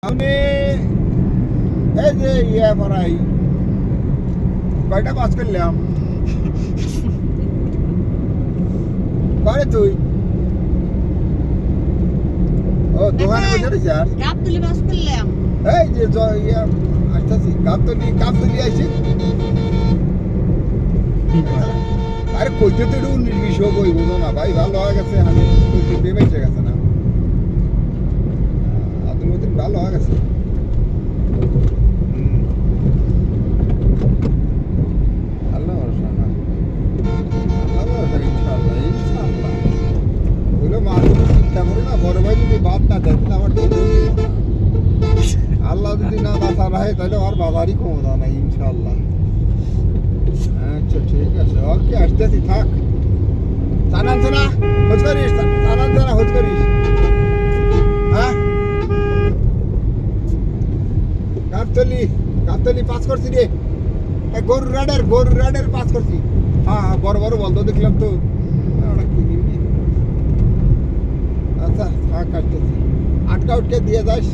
আমি এই যে ইয়ে পড়াই কয়টা পাস করলাম করে তুই ও দোকানে বসে রয়েছে আর গাবতলি পাস করলাম এই যে ইয়ে আসতেছি গাবতলি আইছি আরে কইতে তো 19-20 বই বোঝো না ভাই ভালো হয়ে গেছে আমি কইতে বেঁচে গেছে না আব্দুল মতিন ভালো হয়ে গেছে আল্লাহ ভরসা না আল্লাহ ভরসা ইনশাআল্লাহ বলে মা চিন্তা করি না বড় ভাই যদি বাদ না দেয় তাহলে আমার তো আল্লাহ যদি না বাঁচা রাখে তাহলে আমার বাবারই ক্ষমতা নাই ইনশাআল্লাহ আচ্ছা ঠিক আছে ওকে আসতেছি থাক জানাচ্ছে না হোজ করিস জানাচ্ছে না হোজ করিস হ্যাঁ গাবতলি পাস করছি রে গরু রাডের পাস করছি হ্যাঁ বড় বড় বলতো দেখলাম তো আচ্ছা থাক আসতেছি আটকা উটকে দিয়ে যাস